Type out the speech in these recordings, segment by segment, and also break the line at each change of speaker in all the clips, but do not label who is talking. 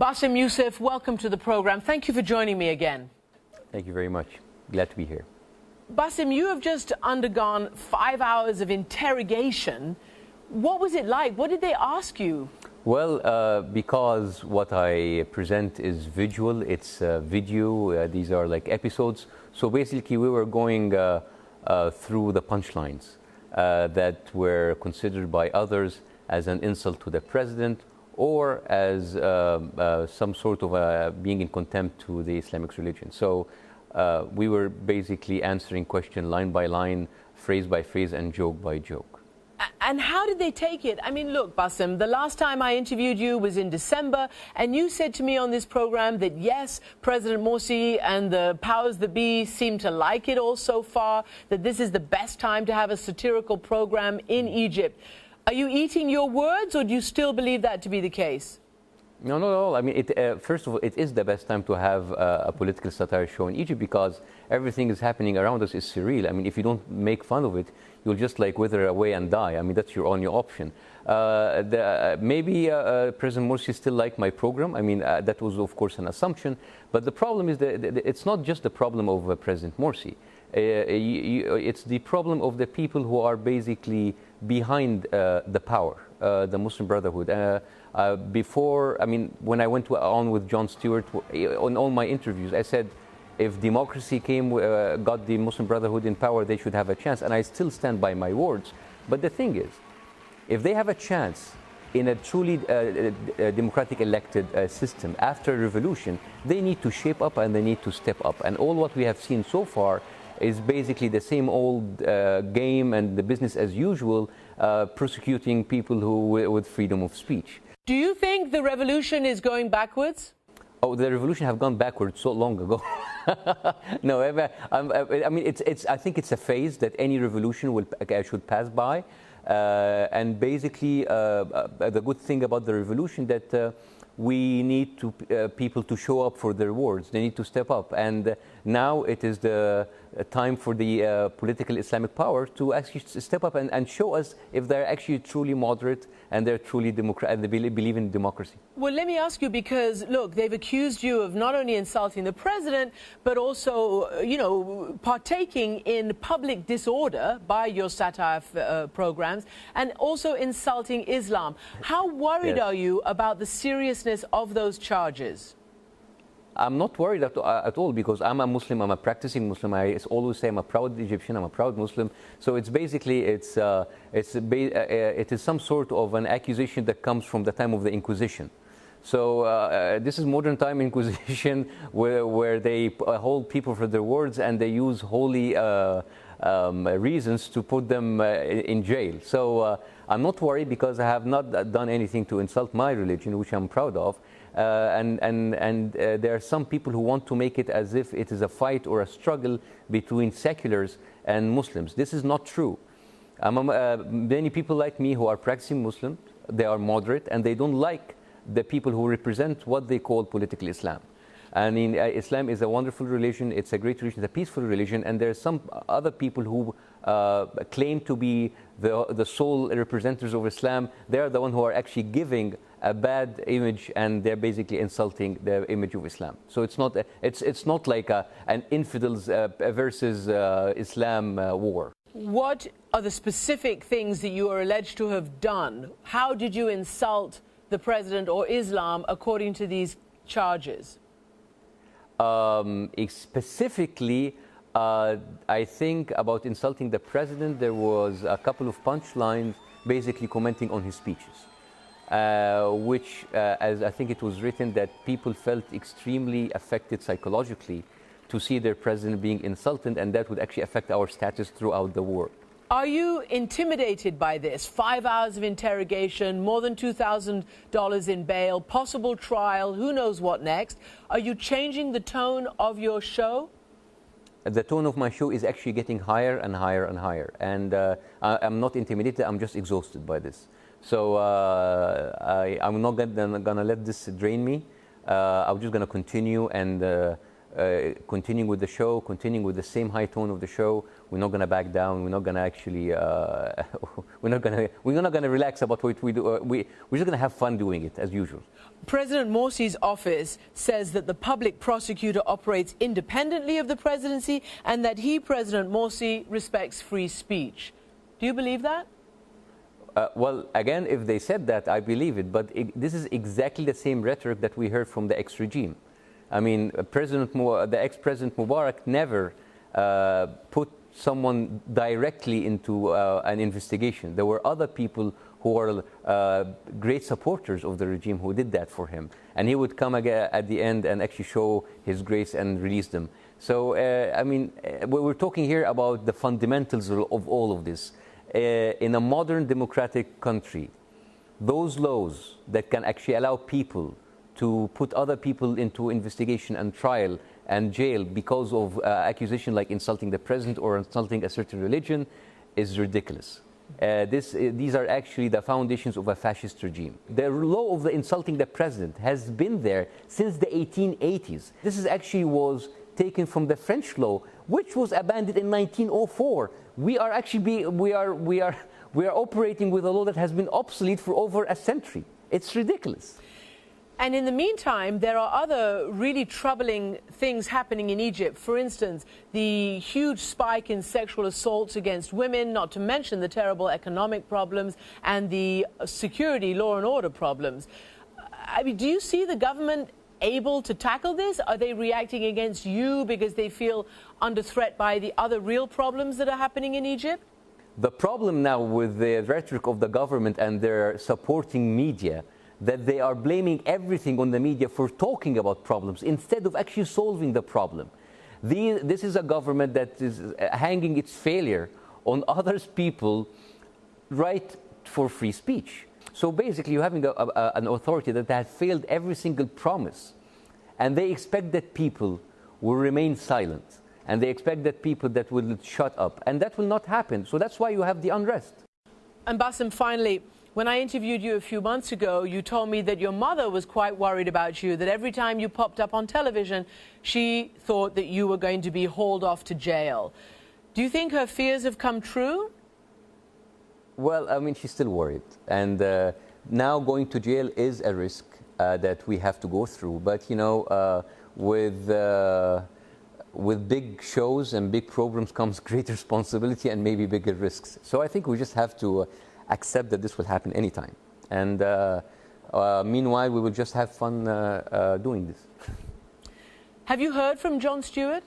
Bassem Youssef, welcome to the program. Thank you for joining me again.
Thank you very much. Glad to be here.
Bassem, you have just undergone 5 hours of interrogation. What was it like? What did they ask you?
Well, because what I present is visual, it's video, these are like episodes. So basically we were going through the punchlines that were considered by others as an insult to the president or as some sort of being in contempt to the Islamic religion. So we were basically answering question line by line, phrase by phrase, and joke by joke.
And how did they take it? I mean, look, Bassem, the last time I interviewed you was in December, and you said to me on this program that, yes, President Morsi and the powers that be seem to like it all so far, that this is the best time to have a satirical program in Egypt. Are you eating your words, or do you still believe that to be the case?
No, not at all. I mean, first of all, it is the best time to have a political satire show in Egypt because everything is happening around us is surreal. I mean, if you don't make fun of it, you'll just like wither away and die. I mean, that's your only option. Maybe President Morsi still liked my program. I mean, that was, of course, an assumption. But the problem is that it's not just the problem of President Morsi. It's the problem of the people who are basically behind the power, the Muslim Brotherhood. Before, I mean, when I went on with Jon Stewart, on all my interviews, I said, if democracy got the Muslim Brotherhood in power, they should have a chance. And I still stand by my words. But the thing is, if they have a chance in a truly democratic elected system after a revolution, they need to shape up and they need to step up. And all what we have seen so far is basically the same old game and the business as usual, prosecuting people with freedom of speech.
Do you think the revolution is going backwards?
Oh, the revolution have gone backwards so long ago. No, I mean, I think it's a phase that any revolution should pass by. And basically, the good thing about the revolution that we need people to show up for their words. They need to step up. And now it is the time for the political Islamic power to actually step up and show us if they're actually truly moderate and they're truly democratic and they believe in democracy.
Well, let me ask you, because, look, they've accused you of not only insulting the president, but also, you know, partaking in public disorder by your satire programs and also insulting Islam. How worried are you about the seriousness of those charges?
I'm not worried at all because I'm a Muslim, I'm a practicing Muslim. I always say I'm a proud Egyptian, I'm a proud Muslim. So it's basically, it is some sort of an accusation that comes from the time of the Inquisition. So this is modern time Inquisition where they hold people for their words and they use holy reasons to put them in jail. So I'm not worried because I have not done anything to insult my religion, which I'm proud of. And there are some people who want to make it as if it is a fight or a struggle between seculars and Muslims. This is not true. Many people like me who are practicing Muslim, they are moderate and they don't like the people who represent what they call political Islam. I mean, Islam is a wonderful religion, it's a great religion, it's a peaceful religion, and there are some other people who claim to be the sole representatives of Islam. They are the ones who are actually giving a bad image, and they're basically insulting the image of Islam. So it's not like an infidels versus Islam war.
What are the specific things that you are alleged to have done? How did you insult the president or Islam according to these charges?
Specifically, I think about insulting the president, there was a couple of punchlines basically commenting on his speeches, which, as I think it was written, that people felt extremely affected psychologically to see their president being insulted, and that would actually affect our status throughout the war.
Are you intimidated by this? 5 hours of interrogation, more than $2,000 in bail, possible trial, who knows what next? Are you changing the tone of your show?
The tone of my show is actually getting higher and higher and higher. And I'm not intimidated, I'm just exhausted by this. So I'm not going to let this drain me. I'm just going to continue and continuing with the show, continuing with the same high tone of the show. We're not going to back down. We're not going to actually, we're not going to relax about what we do. We're just going to have fun doing it as usual.
President Morsi's office says that the public prosecutor operates independently of the presidency and that he, President Morsi, respects free speech. Do you believe that?
Well, again, if they said that, I believe it. But this is exactly the same rhetoric that we heard from the ex-regime. I mean, the ex-president Mubarak never put someone directly into an investigation. There were other people who are great supporters of the regime who did that for him. And he would come again at the end and actually show his grace and release them. So, I mean, we're talking here about the fundamentals of all of this. In a modern democratic country, those laws that can actually allow people to put other people into investigation and trial and jail because of accusation like insulting the president or insulting a certain religion is ridiculous. These are actually the foundations of a fascist regime. The law of the insulting the president has been there since the 1880s. This is actually was taken from the French law, which was abandoned in 1904. We are actually we are operating with a law that has been obsolete for over a century. It's ridiculous.
And in the meantime, there are other really troubling things happening in Egypt. For instance, the huge spike in sexual assaults against women, not to mention the terrible economic problems and the security, law and order problems. I mean, do you see the government able to tackle this? Are they reacting against you because they feel under threat by the other real problems that are happening in Egypt?
The problem now with the rhetoric of the government and their supporting media, that they are blaming everything on the media for talking about problems instead of actually solving the problem. This is a government that is hanging its failure on others people right for free speech. So basically you're having an authority that has failed every single promise, and they expect that people will remain silent, and they expect that people that will shut up, and that will not happen. So that's why you have the unrest.
And Bassem, finally, when I interviewed you a few months ago, you told me that your mother was quite worried about you, that every time you popped up on television, she thought that you were going to be hauled off to jail. Do you think her fears have come true?
Well, I mean, she's still worried. And now going to jail is a risk that we have to go through. But, you know, with big shows and big programs comes great responsibility and maybe bigger risks. So I think we just have to accept that this will happen anytime. And meanwhile, we will just have fun doing this.
Have you heard from Jon Stewart?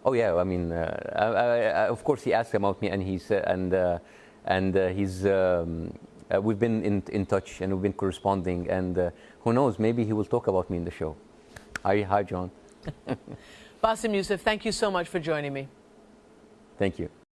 Oh yeah, I mean, of course he asked about me, and we've been in touch and we've been corresponding, and who knows, maybe he will talk about me in the show. Hi, John.
Bassem Youssef, thank you so much for joining me.
Thank you.